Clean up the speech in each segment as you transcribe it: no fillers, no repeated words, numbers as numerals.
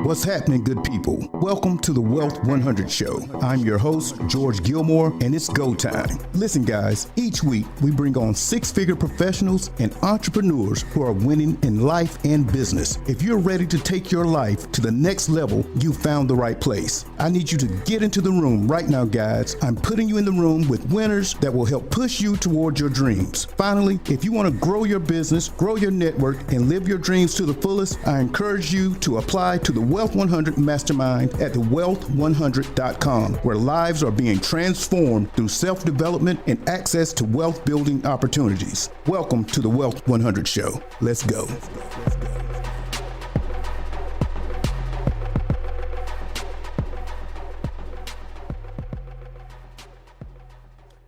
What's happening, good people? Welcome to the Wealth 100 Show. I'm your host, George Gilmore, and it's go time. Listen, guys, each week we bring on six-figure professionals and entrepreneurs who are winning in life and business. If you're ready to take your life to the next level, you found the right place. I need you to get into the room right now, guys. I'm putting you in the room with winners that will help push you towards your dreams. Finally, if you want to grow your business, grow your network, and live your dreams to the fullest, I encourage you to apply to the Wealth 100 Mastermind at thewealth100.com, where lives are being transformed through self-development and access to wealth-building opportunities. Welcome to the Wealth 100 Show. Let's go.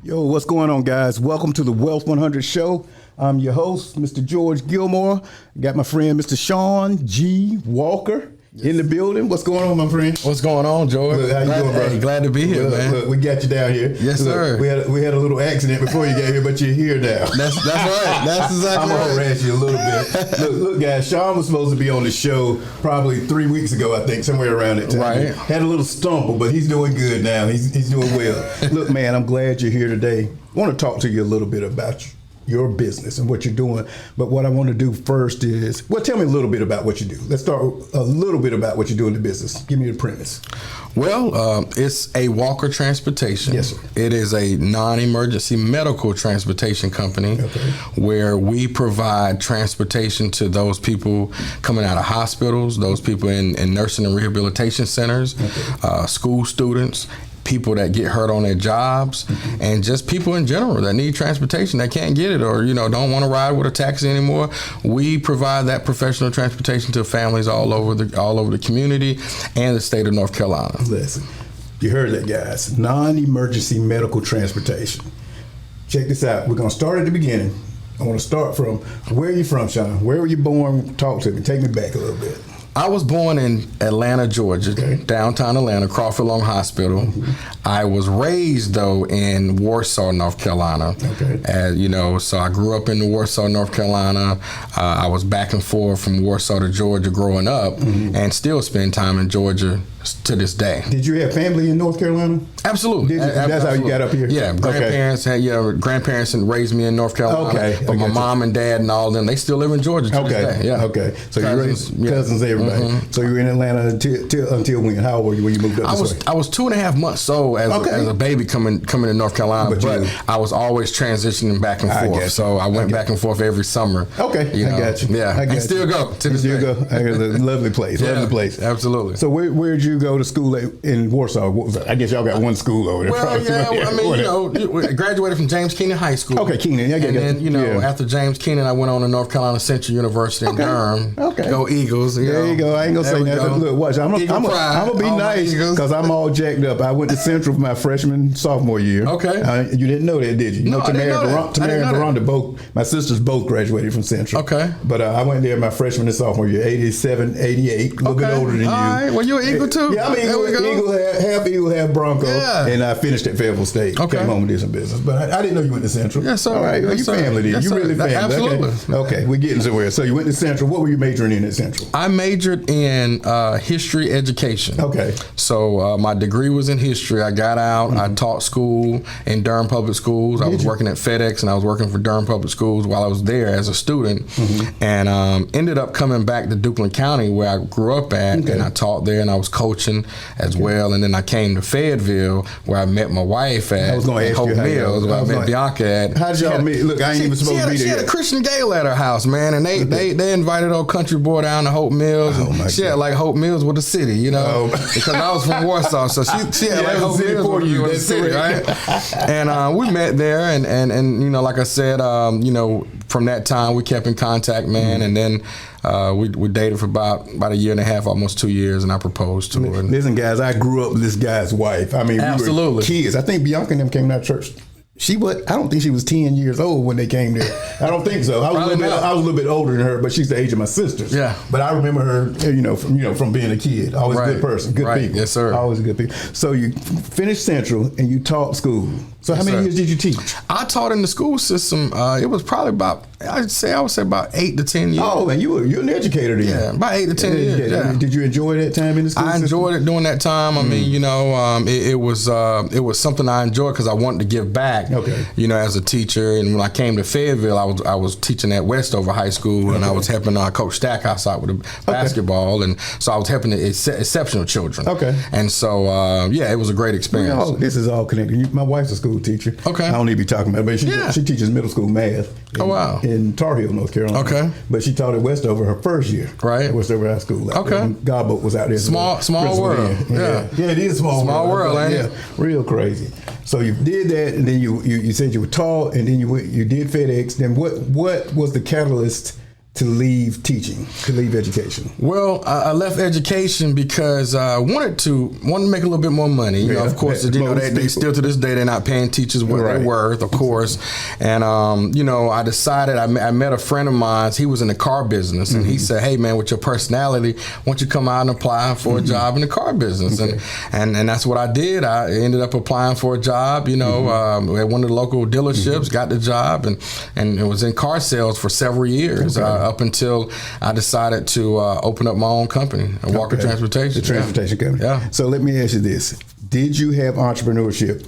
Yo, what's going on, guys? Welcome to the Wealth 100 Show. I'm your host, Mr. George Gilmore. Got my friend, Mr. Shawn G. Walker. In the building. What's going on, my friend? What's going on, George? Look, how you doing, brother? Glad to be here, man. Look, we got you down here. Yes, sir. We had a little accident before you got here, but you're here now. That's right. That's exactly I'm right. gonna harass you a little bit. Look, guys. Shawn was supposed to be on the show probably 3 weeks ago, I think, somewhere around that time. Right. Had a little stumble, but he's doing good now. He's doing well. Look, man, I'm glad you're here today. I want to talk to you a little bit about your business and what you're doing. But what I want to do first is, well, tell me a little bit about what you do. Let's start a little bit about what you do in the business. Give me the premise. Well, it's a Walker Transportation. Yes, sir. It is a non-emergency medical transportation company where we provide transportation to those people coming out of hospitals, those people in nursing and rehabilitation centers, school students, people that get hurt on their jobs, and just people in general that need transportation that can't get it or don't want to ride with a taxi anymore. We provide that professional transportation to families all over the community and the state of North Carolina. Listen, you heard that, guys. Non-emergency medical transportation. Check this out. We're gonna start at the beginning. I want to start from where are you from, Shawn? Where were you born? Talk to me. Take me back a little bit. I was born in Atlanta, Georgia, downtown Atlanta, Crawford Long Hospital. I was raised, though, in Warsaw, North Carolina. So I grew up in Warsaw, North Carolina. I was back and forth from Warsaw to Georgia growing up and still spend time in Georgia to this day. Did you have family in North Carolina? Absolutely. That's how you got up here? Yeah, grandparents raised me in North Carolina. But my mom and dad and all of them, they still live in Georgia to this day. Yeah. Okay. So you raised cousins, everybody. So you were in Atlanta until when? How old were you when you moved up this way? I was 2.5 months old as a baby coming to North Carolina, but I was always transitioning back and forth. So I went back and forth every summer. Okay, I got you. Yeah, I still go to this day. Lovely place. Lovely place. Absolutely. So where'd you go to school in Warsaw? What was that? I guess y'all got one school over there. Well, I graduated from James Keenan High School. Okay, Keenan. And then after James Keenan, I went on to North Carolina Central University in Durham. Okay. Go Eagles. There you go. I ain't gonna say nothing. Look, watch. I'm gonna be nice because I'm all jacked up. I went to Central for my freshman, sophomore year. Okay. You didn't know that, did you? No, I didn't know that. Tamara and Veronda both, my sisters both graduated from Central. Okay. But I went there my freshman and sophomore year, 87, 88, a little bit older than you. All right. Well, you're an Eagle too. Yeah, I'm Eagle, half Eagle, half Bronco. Yeah. And I finished at Fayetteville State. Okay. Came home and did some business. But I didn't know you went to Central. Yes, sir. All right. Well, you family then. You really family. Absolutely. Okay. We're getting somewhere. So you went to Central. What were you majoring in at Central? I majored in history education. Okay. So my degree was in history. I got out. I taught school in Durham Public Schools. I was working at FedEx and I was working for Durham Public Schools while I was there as a student, and ended up coming back to Duplin County where I grew up at, and I taught there and I was coaching as well. And then I came to Fayetteville where I met my wife at Hope Mills, where I met Bianca at. How did y'all meet? Look, I ain't even supposed to be there. She had a Christian Gale at her house, man, and they invited old country boy down to Hope Mills. She had like Hope Mills with the city, because I was from Warsaw, so she had like Hope Mills with the city, right? And we met there, and like I said, from that time we kept in contact, man, and then we dated for about a year and a half, almost 2 years, and I proposed to her. Listen, guys, I grew up with this guy's wife. I mean, we were kids. I think Bianca and them came to our church. I don't think she was 10 years old when they came there. I don't think so. I was a little bit older than her, but she's the age of my sisters. Yeah. But I remember her, from being a kid. Always a good person, good people. Yes, sir. Always good people. So you finished Central and you taught school. So how many years did you teach? I taught in the school system. It was probably about, I would say about 8 to 10 years. Oh, man, you're an educator then. Yeah, about 8 to 10 years. Yeah. Did you enjoy that time in the school system? I enjoyed it during that time. I mean, you know, it was something I enjoyed because I wanted to give back. Okay. You know, as a teacher, and when I came to Fayetteville, I was teaching at Westover High School, and I was helping Coach Stackhouse out with the basketball, and so I was helping the exceptional children. Okay. And so it was a great experience. This is all connected. My wife's a school teacher. Okay. I don't need to be talking about it, but she teaches middle school math. In Tar Heel, North Carolina. Okay. But she taught at Westover her first year. Right. At Westover High School. Okay. Godboat was out there. Small world. Yeah, it is small world. Ain't it? Real crazy. So you did that, and then you said you were taught, and then you did FedEx. Then what was the catalyst to leave teaching, to leave education? Well, I left education because I wanted to make a little bit more money. You know, of course, they still to this day they're not paying teachers what they're worth, of course. And I decided I met a friend of mine. He was in the car business, and he said, "Hey, man, with your personality, why don't you come out and apply for a job in the car business?" And that's what I did. I ended up applying for a job. You know, at one of the local dealerships, got the job, and it was in car sales for several years. Up until I decided to open up my own company, Walker Transportation. The transportation company. Yeah. So let me ask you this. Did you have entrepreneurship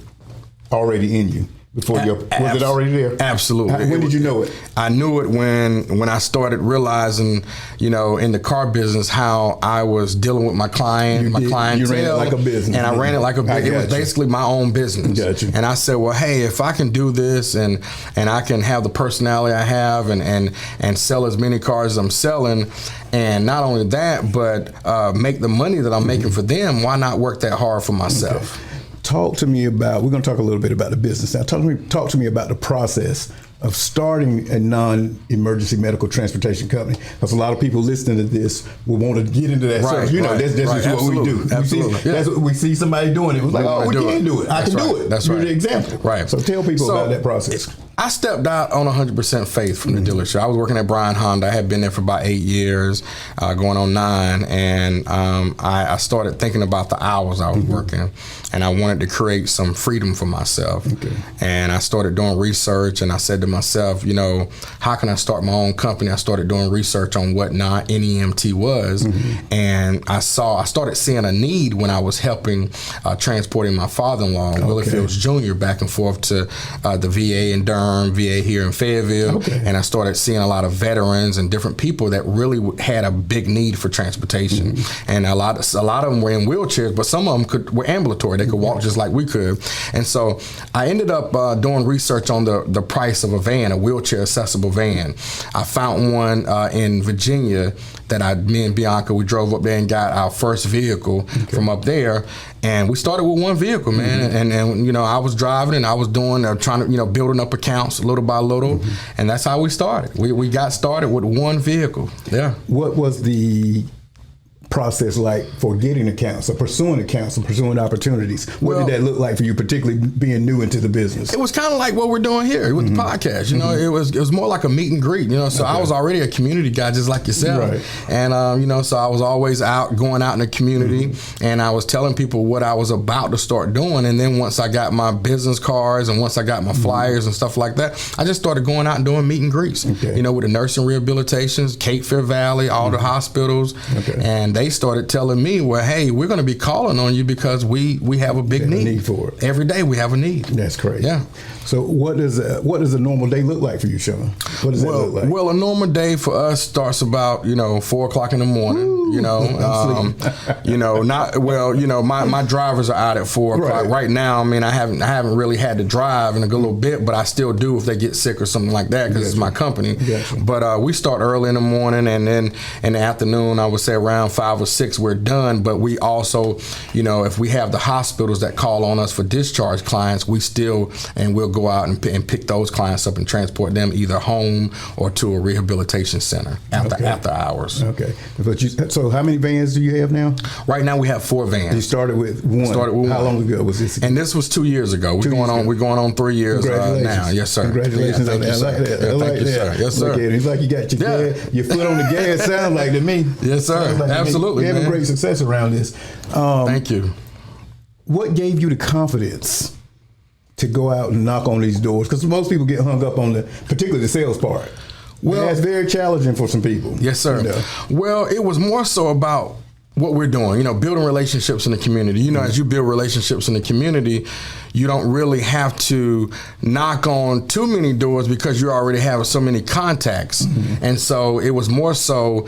already in you? Was it already there? Absolutely. When did you know it? I knew it when I started realizing, you know, in the car business, how I was dealing with my clientele. You ran it like a business. And I ran it like a business. It was basically my own business. Gotcha. And I said, well, hey, if I can do this and I can have the personality I have and sell as many cars as I'm selling, and not only that, but make the money that I'm making for them, why not work that hard for myself? Okay. Talk to me about, we're going to talk a little bit about the business now. Talk to me about the process of starting a non-emergency medical transportation company. Because a lot of people listening to this will want to get into that. Right, so, that's just what we do. Absolutely. That's what we see somebody doing it. It was like, we can do it. I can do it. That's right. You're the example. Right. So tell people about that process. I stepped out on 100% faith from the dealership. I was working at Bryan Honda. I had been there for about 8 years, going on 9, and I started thinking about the hours I was working, and I wanted to create some freedom for myself. Okay. And I started doing research, and I said to myself, you know, how can I start my own company? I started doing research on what NEMT was, and I started seeing a need when I was helping transporting my father-in-law, Willie Fields Jr., back and forth to the VA in Durham, VA here in Fayetteville, and I started seeing a lot of veterans and different people that really had a big need for transportation. And a lot of them were in wheelchairs, but some of them were ambulatory. They could walk just like we could. And so I ended up doing research on the price of a van, a wheelchair accessible van. I found one in Virginia that me and Bianca, we drove up there and got our first vehicle from up there. And we started with one vehicle, man. And you know, I was driving and I was doing, trying to, you know, building up accounts little by little. And that's how we started. We got started with one vehicle. Yeah. What was the process like for getting accounts or pursuing opportunities? What did that look like for you, particularly being new into the business? It was kind of like what we're doing here with the podcast. You know, it was more like a meet and greet. You know, so I was already a community guy just like yourself, and you know, so I was always going out in the community, and I was telling people what I was about to start doing. And then once I got my business cards and once I got my flyers and stuff like that, I just started going out and doing meet and greets. You know, with the nursing rehabilitations, Cape Fear Valley, all the hospitals, and they started telling me, well, hey, we're going to be calling on you because we have a big need for it. Every day we have a need. That's crazy. Yeah. So what does a normal day look like for you, Shawn? What does that look like? Well, a normal day for us starts about, you know, 4 o'clock in the morning. Woo, you know, you know, my drivers are out at 4 o'clock. Right now, I mean, I haven't really had to drive in a good little bit, but I still do if they get sick or something like that because it's my company. But we start early in the morning, and then in the afternoon, I would say around 5 or 6 we're done. But we also, you know, if we have the hospitals that call on us for discharge clients, we'll go out and pick those clients up and transport them either home or to a rehabilitation center after hours. Okay. But so how many vans do you have now? Right now we have 4 vans. You started with one. How long ago was this? And this was 2 years ago. We're going on 3 years now. Yes, sir. Congratulations on that. I like that. Thank you, sir. Yes, sir. Look at it. It's like you got your foot on the gas. Sounds like to me. Yes, sir. Like absolutely. You have a great success around this. Thank you. What gave you the confidence to go out and knock on these doors? Because most people get hung up on particularly the sales part. Well, that's very challenging for some people. Yes, sir. Well, it was more so about what we're doing, building relationships in the community. As you build relationships in the community, you don't really have to knock on too many doors because you already have so many contacts. And so it was more so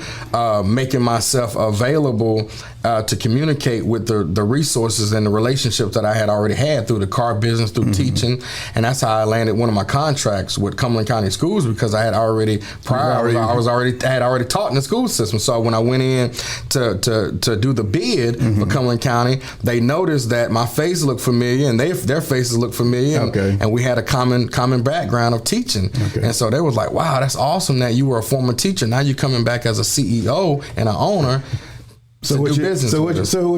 making myself available to communicate with the resources and the relationships that I had already had through the car business, through teaching. And that's how I landed one of my contracts with Cumberland County Schools, because I had already I had already taught in the school system. So when I went in to do the bid for Cumberland County, they noticed that my face looked familiar and their faces looked familiar, and we had a common background of teaching. And so they was like, wow, that's awesome that you were a former teacher. Now you're coming back as a CEO and an owner. So what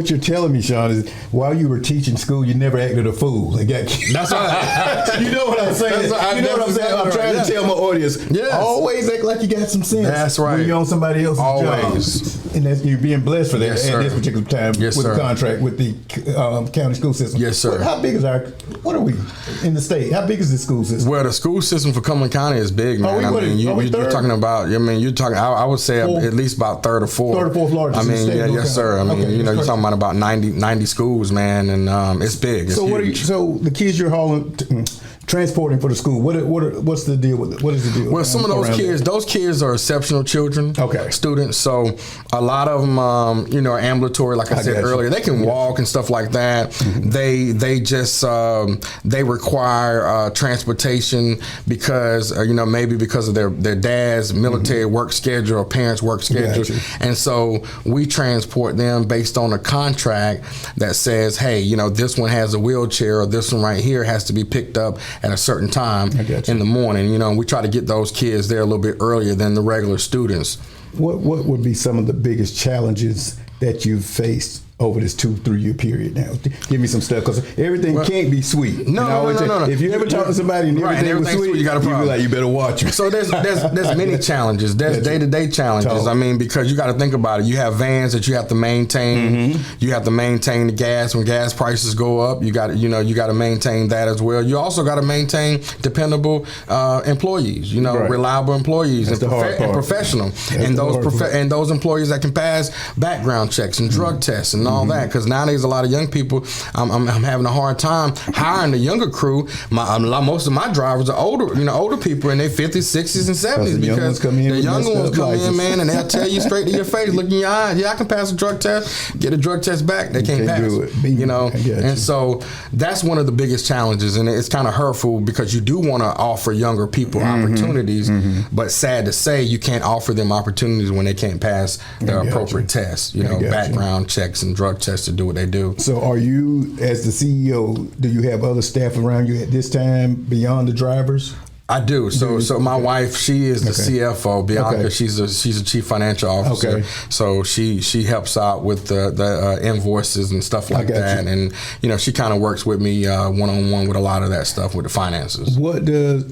you're telling me, Shawn, is while you were teaching school, you never acted a fool. That's right. You know what I'm saying? I'm trying to tell my audience. Yes. Always act like you got some sense. That's right. When you're on somebody else's job. And that's, you're being blessed for that at this particular time with the contract with the county school system. Yes, sir. How big is what are we in the state? How big is the school system? Well, the school system for Cumberland County is big, man. You're talking about, I would say at least about third or fourth largest in the state. Yes, sir. You're talking about 90 schools, man, and it's big. It's huge. So the kids you're transporting for the school, what's the deal with it? What is the deal? Well, some of those kids are exceptional children, students. So a lot of them, are ambulatory, like I said earlier. They can walk and stuff like that. They just they require transportation because maybe because of their dad's military work schedule or parents' work schedule, and so we transport them based on a contract that says, hey, this one has a wheelchair, or this one right here has to be picked up at a certain time in the morning. We try to get those kids there a little bit earlier than the regular students. What would be some of the biggest challenges that you've faced over this 2-3 year period now? Give me some stuff, because everything can't be sweet. No. If you ever talk to somebody and everything was sweet, you got a problem. You be like, you better watch it. So there's many challenges. There's day-to-day challenges. Because you got to think about it. You have vans that you have to maintain. You have to maintain the gas when gas prices go up. You got to maintain that as well. You also got to maintain dependable employees. Reliable employees and professional, and those employees that can pass background checks and drug tests and all that, because nowadays a lot of young people, I'm having a hard time hiring the younger crew. Most of my drivers are older people in their 50s, 60s, and 70s, because the younger ones come in, man, and they'll tell you straight to your face, look in your eyes, I can pass a drug test, get a drug test back, they can't pass it. And so that's one of the biggest challenges, and it's kind of hurtful because you do want to offer younger people opportunities, but sad to say, you can't offer them opportunities when they can't pass the appropriate tests, background checks and drug tests to do what they do. So are you, as the CEO, do you have other staff around you at this time beyond the drivers? I do. So my wife, she is the CFO. Bianca, she's a chief financial officer. So she helps out with the invoices and stuff like that. And she kind of works with me one-on-one with a lot of that stuff with the finances. What does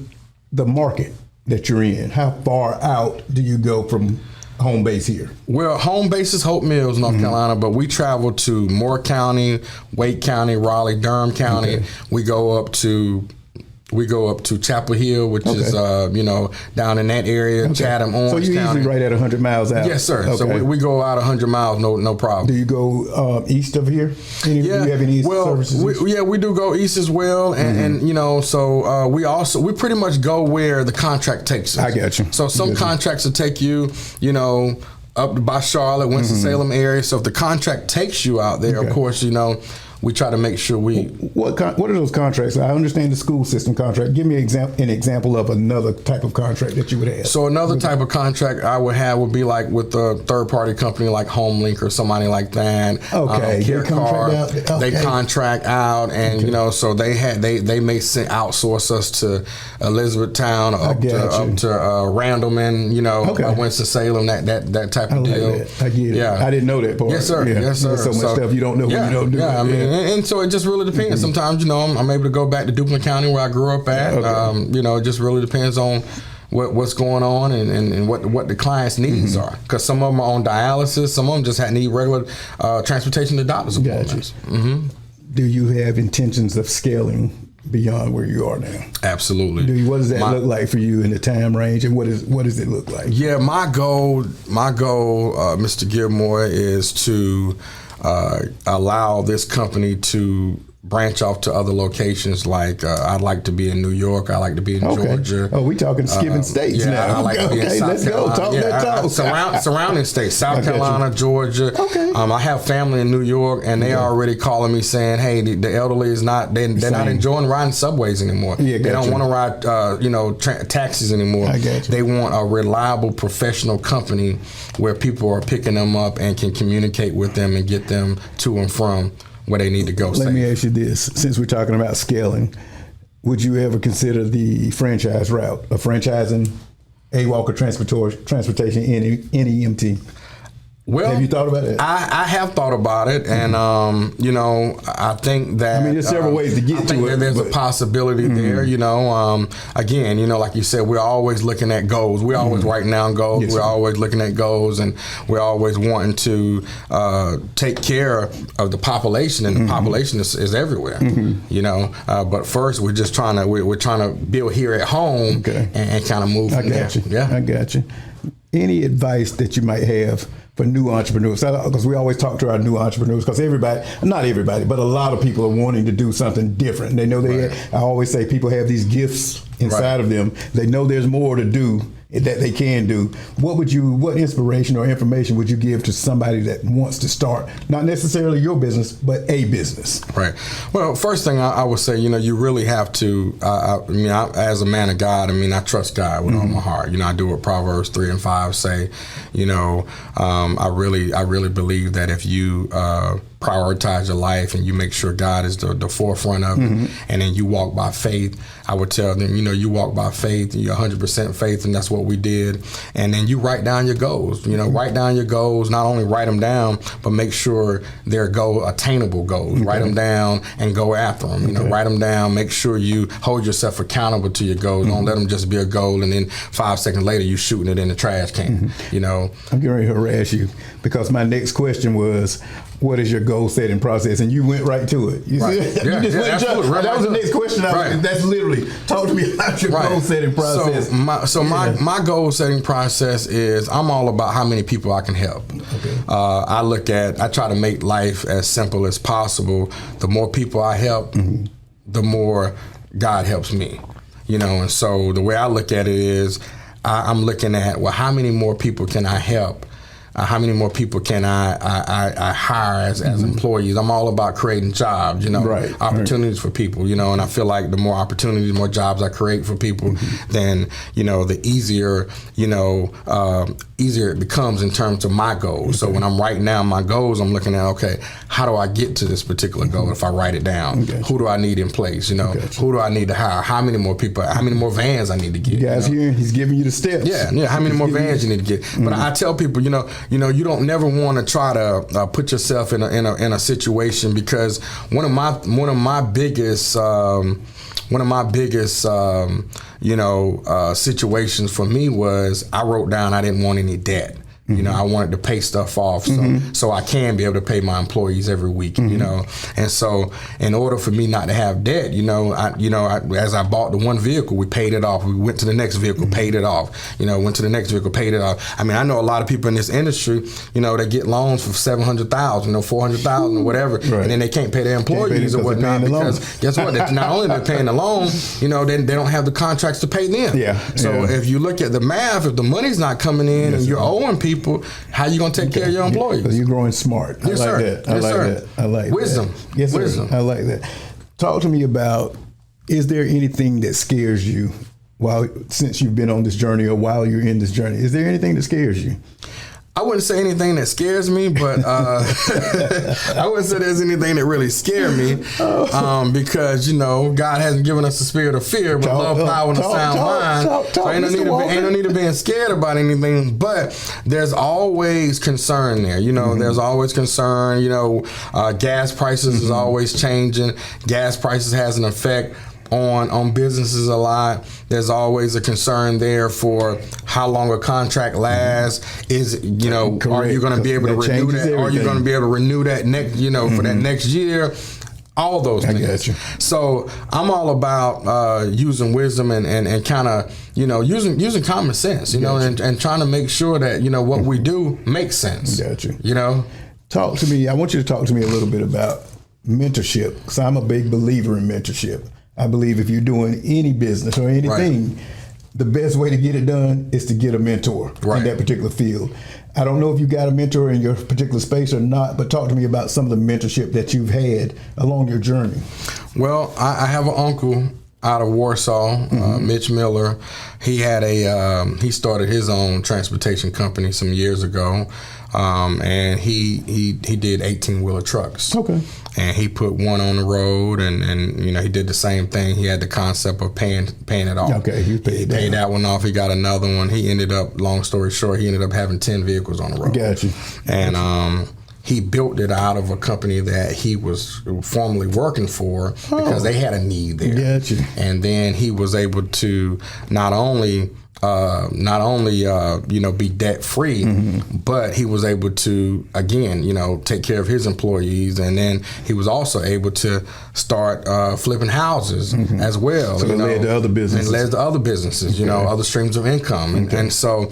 the market that you're in, how far out do you go from home base here? Well, home base is Hope Mills, North Carolina, but we travel to Moore County, Wake County, Raleigh, Durham County. We go up to Chapel Hill, which is down in that area, Chatham, Orange County. So you're usually right at 100 miles out. Yes, sir. So we go out 100 miles, no problem. Do you go east of here? Do you have any east services? We do go east as well, and we pretty much go where the contract takes us. I got you. So some contracts will take you, up by Charlotte, Winston-Salem area. So if the contract takes you out there, of course, we try to make sure we... What are those contracts? I understand the school system contract. Give me an example of another type of contract that you would have. So another type of contract I would have would be like with a third-party company like HomeLink or somebody like that. Care Car. They contract out, and so they may outsource us to Elizabethtown, up to Randleman, Winston-Salem, that type of deal. I get it. Yeah. I didn't know that part. Yes, sir. Yeah. Yes, sir. There's so much stuff you don't know when you don't do it. And so it just really depends. Sometimes, I'm able to go back to Duplin County where I grew up at. It just really depends on what's going on and what the client's needs are. Because some of them are on dialysis, some of them just need regular transportation to doctor's appointments. Do you have intentions of scaling beyond where you are now? Absolutely. What does that look like for you in the time range, and what does it look like? Yeah, my goal, Mr. Gilmore, is to allow this company to branch off to other locations. Like I'd like to be in New York. I like to be in Georgia. Oh, we talking skipping states now. I like to be in South Carolina. Talk that talk. Surrounding states, South Carolina, Georgia. Okay. I have family in New York, and they are already calling me saying, "Hey, the elderly is not. They're not enjoying riding subways anymore. Yeah, they don't want to ride, taxis anymore. I got you. They want a reliable, professional company where people are picking them up and can communicate with them and get them to and from where they need to go." Let me ask you this: since we're talking about scaling, would you ever consider the franchise route of franchising A. Walker Transportation NEMT? Well, have you thought about it? I have thought about it, and I think that there's several ways to get to it. There's a possibility there. Again, like you said, we're always looking at goals. We're always writing down goals. Yes, we're always looking at goals, and we're always wanting to take care of the population, and the population is everywhere. But first, we're just trying to build here at home and kind of move. I got you. Yeah, I got you. Any advice that you might have for new entrepreneurs? Because we always talk to our new entrepreneurs, because not everybody, but a lot of people are wanting to do something different. They know I always say people have these gifts inside of them. They know there's more to do that they can do. What inspiration or information would you give to somebody that wants to start, not necessarily your business, but a business? Right. Well, first thing I would say, you really have to, as a man of God, I trust God with all my heart. I do what Proverbs 3:5 say. I really believe that if you prioritize your life and you make sure God is the forefront of it, and then you walk by faith, I would tell them, you walk by faith, you're 100% faith, and that's what we did. And then you write down your goals. Write down your goals. Not only write them down, but make sure they're attainable goals. Write them down and go after them. Write them down. Make sure you hold yourself accountable to your goals. Don't let them just be a goal, and then 5 seconds later you shooting it in the trash can. I'm getting ready to harass you, because my next question was, what is your goal setting process? And you went right to it. That was the next question. That's literally, talk to me about your goal setting process. My goal setting process is, I'm all about how many people I can help. Okay. I try to make life as simple as possible. The more people I help, the more God helps me. And so the way I look at it is, I'm looking at, well, how many more people can I help? How many more people can I hire as employees? I'm all about creating jobs, opportunities for people, and I feel like the more opportunities, more jobs I create for people, then, the easier it becomes in terms of my goals. So when I'm writing down my goals, I'm looking at, okay, how do I get to this particular goal if I write it down? Who do I need in place? Who do I need to hire? How many more people, how many more vans I need to get? You guys here, he's giving you the steps. Yeah, how many more vans you need to get? But I tell people, you don't never want to try to put yourself in a situation, because one of my biggest situations for me was, I wrote down I didn't want any debt. I wanted to pay stuff off so I can be able to pay my employees every week, And so in order for me not to have debt, as I bought the one vehicle, we paid it off. We went to the next vehicle, paid it off. Went to the next vehicle, paid it off. I know a lot of people in this industry, they get loans for $700,000, $400,000 or whatever, and then they can't pay their employees or whatnot, because guess what? Not only they're paying the loan, they don't have the contracts to pay them. So if you look at the math, if the money's not coming in and you're owing people, how you gonna take care of your employees? Because you're growing smart. Yes, I like sir. that. I yes, like sir. that. I like wisdom. That. Yes, wisdom. Sir. I like that. Talk to me about, is there anything that scares you since you've been on this journey, or while you're in this journey? Is there anything that scares you? I wouldn't say anything that scares me, but I wouldn't say there's anything that really scared me, because God hasn't given us the spirit of fear, but love, power, and a sound mind. So ain't no need of being scared about anything. But there's always concern there. There's always concern. Gas prices is always changing. Gas prices has an effect on businesses a lot. There's always a concern there for how long a contract lasts. Are you going to be able to renew that? Are you going to be able to renew that next, for that next year? All those things. got you. So I'm all about using wisdom and kind of, using common sense, and trying to make sure that, what we do makes sense. Got you. Talk to me. I want you to talk to me a little bit about mentorship, because I'm a big believer in mentorship. I believe if you're doing any business or anything, the best way to get it done is to get a mentor in that particular field. I don't know if you got a mentor in your particular space or not, but talk to me about some of the mentorship that you've had along your journey. Well, I have an uncle out of Warsaw, Mitch Miller. He had he started his own transportation company some years ago, and he did 18-wheeler trucks. Okay. And he put one on the road, and he did the same thing. He had the concept of paying it off. Okay, he paid that one off. He got another one. He ended up, long story short, having 10 vehicles on the road. Got you. And he built it out of a company that he was formerly working for because they had a need there. Got you. And then he was able to not only be debt free, but he was able to again, take care of his employees, and then he was also able to start flipping houses as well. So it led to other businesses. Other streams of income, and so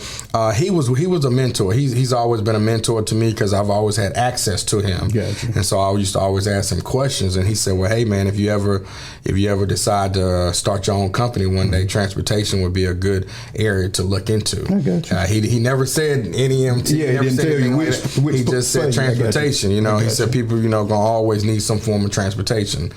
he was a mentor. He's always been a mentor to me because I've always had access to him. Gotcha. And so I used to always ask him questions, and he said, "Well, hey man, if you ever decide to start your own company one day, transportation would be a good area to look into." I got you. He never said NEMT. Yeah, he didn't tell you which he just said transportation. He said people gonna always need some form of transportation.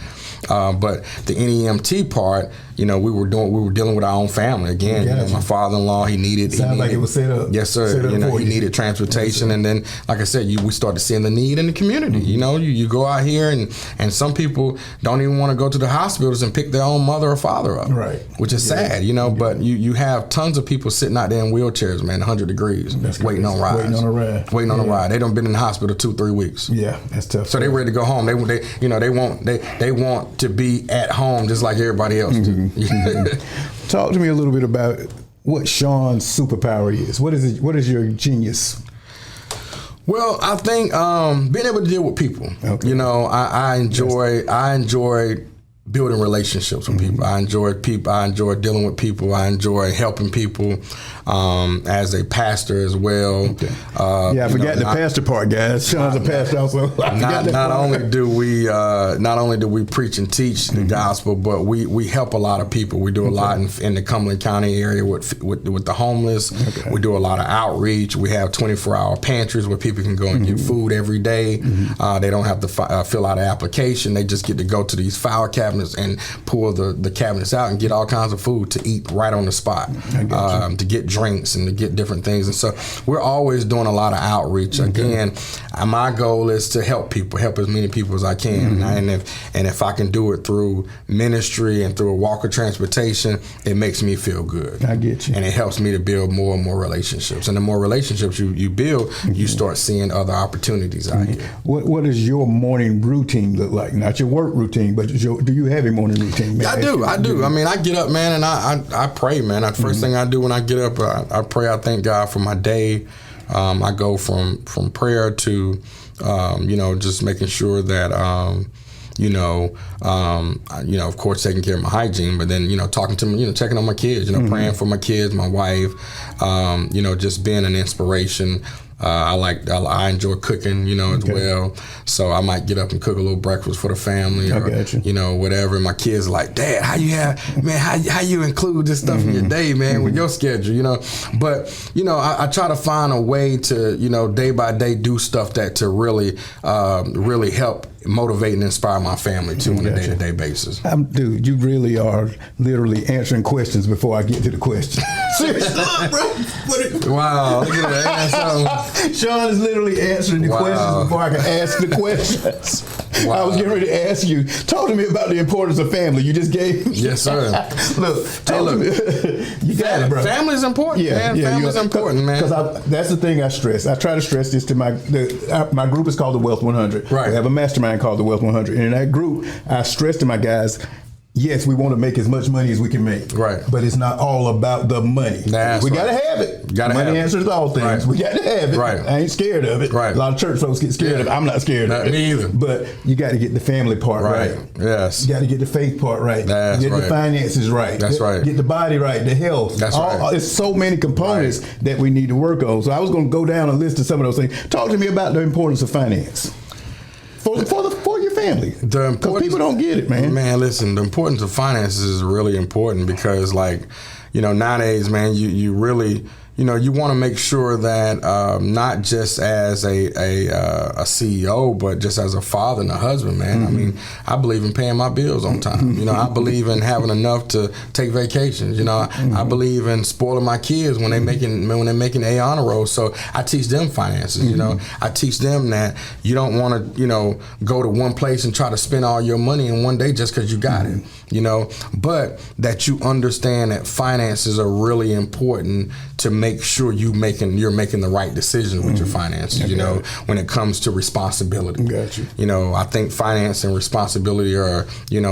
But the NEMT part, we were dealing with our own family again. My father-in-law, he needed like it was set up. Yes, sir. He needed transportation, and then, like I said, we started seeing the need in the community. You go out here, and some people don't even want to go to the hospitals and pick their own mother or father up, right? Which is sad, But you have tons of people sitting out there in wheelchairs, man, 100 degrees, waiting on rides, waiting on a ride. They done been in the hospital 2-3 weeks. Yeah, that's tough. So they ready to go home. They want to be at home just like everybody else do. Talk to me a little bit about what Shawn's superpower is. What is it? What is your genius? Well, I think being able to deal with people. Okay. I enjoy building relationships with people. I enjoy people. I enjoy dealing with people. I enjoy helping people as a pastor as well. Okay. I forgot the pastor part, guys. Shawn's a pastor also. Not only do we preach and teach the gospel, but we help a lot of people. We do a lot in the Cumberland County area with the homeless. Okay. We do a lot of outreach. We have 24-hour pantries where people can go and get food every day. They don't have to fill out an application. They just get to go to these file cabinets and pull the cabinets out and get all kinds of food to eat right on the spot, to get drinks and to get different things. And so we're always doing a lot of outreach. Again, my goal is to help as many people as I can. And if I can do it through ministry and through a walk of transportation, it makes me feel good. I get you. And it helps me to build more and more relationships. And the more relationships you build, you start seeing other opportunities out here. What does your morning routine look like? Not your work routine, but do you have a morning routine, man? I do. I mean, I get up, man, and I pray, man. The first thing I do when I get up, I pray. I thank God for my day. I go from prayer to, just making sure that, of course, taking care of my hygiene, but then, talking to me, checking on my kids, praying for my kids, my wife, just being an inspiration. I enjoy cooking, as well. So I might get up and cook a little breakfast for the family, or whatever. And my kids are like, "Dad, how you include this stuff in your day, man, with your schedule, But I try to find a way to, day by day do stuff that to really help motivate and inspire my family too on a day-to-day basis. Dude, you really are literally answering questions before I get to the question. Seriously, bro. Wow, look at that. Shawn is literally answering the questions before I can ask the questions. Wow. I was getting ready to ask you. Talk to me about the importance of family. You just gave me. Yes, sir. Look, you got it, bro. Family is important, man. Family is important, man. Because that's the thing I stress. I try to stress this to my group is called the Wealth 100. Right. We have a mastermind called the Wealth 100. And in that group, I stress to my guys, yes, we want to make as much money as we can make. Right. But it's not all about the money. That's we right. got to have it. Money answers all things. Right. We got to have it. Right. I ain't scared of it. Right. A lot of church folks get scared of it. I'm not scared of it. Me either. But you got to get the family part right. Yes. You got to get the faith part right. That's get right. the finances right. That's right. Get the body right, the health. That's right. It's so many components that we need to work on. So I was going to go down a list of some of those things. Talk to me about the importance of finance. For your family. Because people don't get it, man. Man, listen, the importance of finances is really important because, like, nowadays, man, you really, you want to make sure that not just as a CEO, but just as a father and a husband, man. Mm-hmm. I mean, I believe in paying my bills on time. I believe in having enough to take vacations. I believe in spoiling my kids when they're making A honor roll. So I teach them finances. I teach them that you don't want to go to one place and try to spend all your money in one day just because you got it. But that you understand that finances are really important to make sure you're making the right decisions with your finances, when it comes to responsibility. Got you. I think finance and responsibility are,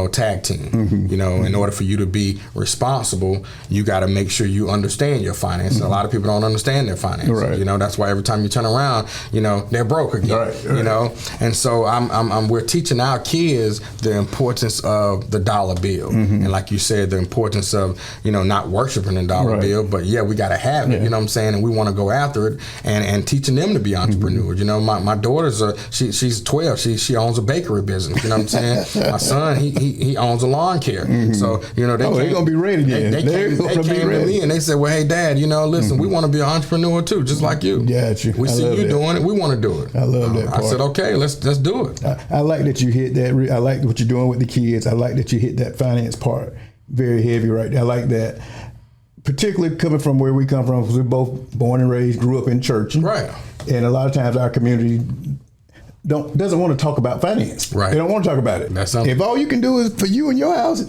tag team. In order for you to be responsible, you got to make sure you understand your finances. A lot of people don't understand their finances. Right. That's why every time you turn around, they're broke again. Right. And so we're teaching our kids the importance of the dollar bill. And like you said, the importance of, not worshiping the dollar bill, but we got to have it, you know what I'm saying? And we want to go after it and teaching them to be entrepreneurs. My daughter's she's 12. She owns a bakery business. You know what I'm saying? My son, he owns a lawn care. So, they're going to be ready then. They came to me and they said, well, hey, Dad, listen, we want to be an entrepreneur too, just like you. Got you. We see you doing it. We want to do it. I love that part. I said, okay, let's do it. I like that you hit that. I like what you're doing with the kids. I like that you hit that finance part very heavy right there. I like that. Particularly coming from where we come from, because we're both born and raised, grew up in church. Right. And a lot of times our community doesn't want to talk about finance. Right. They don't want to talk about it. That's something. If all you can do is for you and your house,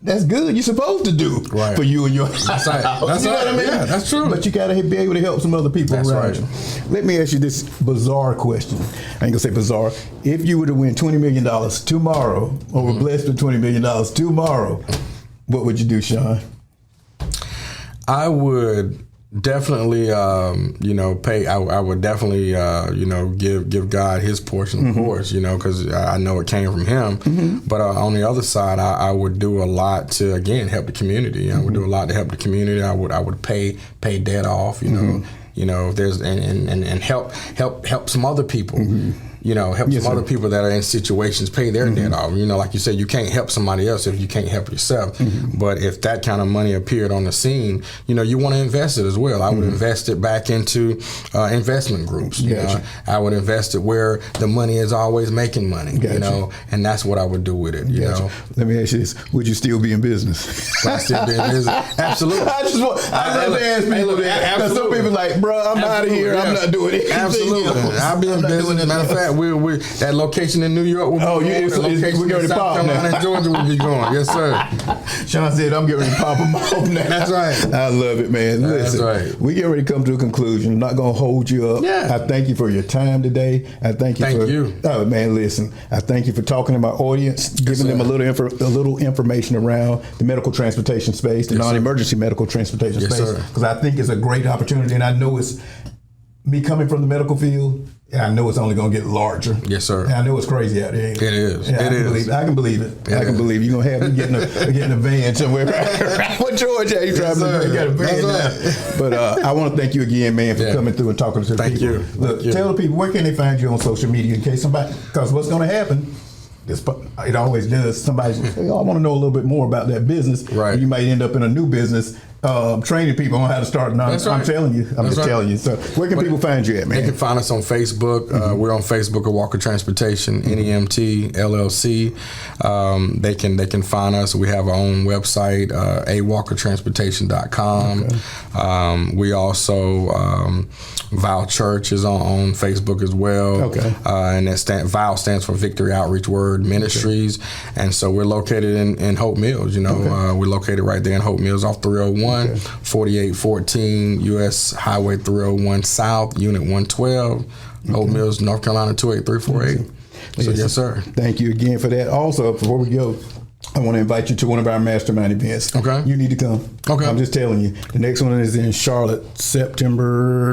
that's good. You're supposed to do for you and your house. That's right. That's right. What I mean? Yeah, that's true. But you got to be able to help some other people around you. Let me ask you this bizarre question. I ain't going to say bizarre. If you were to win $20 million tomorrow, or were blessed with $20 million tomorrow, what would you do, Shawn? I would definitely, pay. I would definitely, give God His portion, of course, because I know it came from Him. But on the other side, I would do a lot to again help the community. I would do a lot to help the community. I would pay debt off. If there's and help some other people. Help some other people that are in situations pay their debt off. Like you said, you can't help somebody else if you can't help yourself. But if that kind of money appeared on the scene, you want to invest it as well. I would invest it back into investment groups. I would invest it where the money is always making money. And that's what I would do with it. Let me ask you this: would you still be in business? Would I still be in business? Absolutely. I love to ask people that. Because some people like, bro, I'm out of here. Yeah. I'm not doing anything. Absolutely. I'll be in business. Matter of fact, we that location in New York will be we're getting ready to pop Carolina now. and Georgia will be going. Yes, sir. Shawn said, I'm getting ready to pop them off now. That's right. I love it, man. Listen, that's right. We get ready to come to a conclusion. I'm not going to hold you up. Yeah. I thank you for your time today. I thank you. Oh, man, listen. I thank you for talking to my audience, giving them a little information around the medical transportation space, the non-emergency medical transportation space, because I think it's a great opportunity, and I know it's me coming from the medical field. I know it's only going to get larger. Yes, sir. And I know it's crazy out there. It is. Yeah, I can believe it. I can believe it. You're going to have me getting a van somewhere. What George are you driving? You got a van now. But I want to thank you again, man, for coming through and talking to the people. Thank you. Look, tell the people, where can they find you on social media in case somebody, because what's going to happen, it always does, somebody says, I want to know a little bit more about that business. Right. You might end up in a new business. Training people on how to start. I'm telling you. I'm just telling you. So where can people find you at, man? They can find us on Facebook. We're on Facebook at Walker Transportation, NEMT, LLC. They can find us. We have our own website, awalkertransportation.com. We also, Vow Church is on Facebook as well. Okay. And that Vow stands for Victory Outreach Word Ministries. Okay. And so we're located in Hope Mills. We're located right there in Hope Mills off 301. 4814 U.S. Highway 301 South, Unit 112, Hope Mills, North Carolina 28348. So, yes, sir. Thank you again for that. Also, before we go, I want to invite you to one of our mastermind events. Okay. You need to come. Okay. I'm just telling you. The next one is in Charlotte,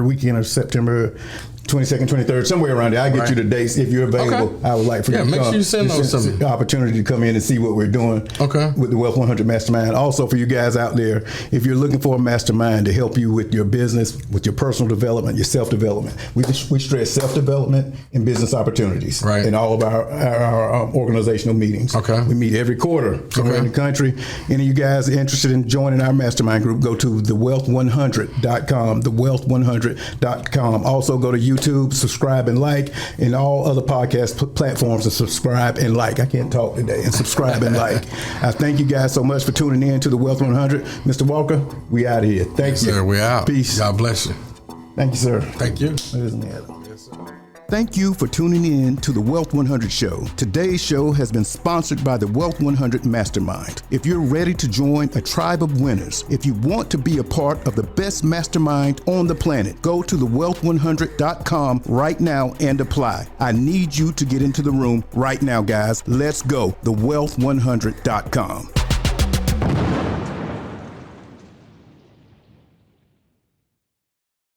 weekend of September 22nd, 23rd, somewhere around there. I'll get you the dates if you're available. Okay. I would like for you to come. Yeah, make sure you send those to me. The opportunity to come in and see what we're doing with the Wealth 100 Mastermind. Also, for you guys out there, if you're looking for a mastermind to help you with your business, with your personal development, your self-development, we stress self-development and business opportunities in all of our organizational meetings. Okay. We meet every quarter somewhere in the country. Any of you guys interested in joining our mastermind group, go to thewealth100.com, thewealth100.com. Also, go to YouTube, subscribe and like, and all other podcast platforms to subscribe and like. I can't talk today. And subscribe and like. I thank you guys so much for tuning in to the Wealth 100. Mr. Walker, we out of here. Thank you. Sir, we out. Peace. God bless you. Thank you, sir. Thank you. Thank you for tuning in to the Wealth 100 Show. Today's show has been sponsored by the Wealth 100 Mastermind. If you're ready to join a tribe of winners, if you want to be a part of the best mastermind on the planet, go to thewealth100.com right now and apply. I need you to get into the room right now, guys. Let's go. Thewealth100.com.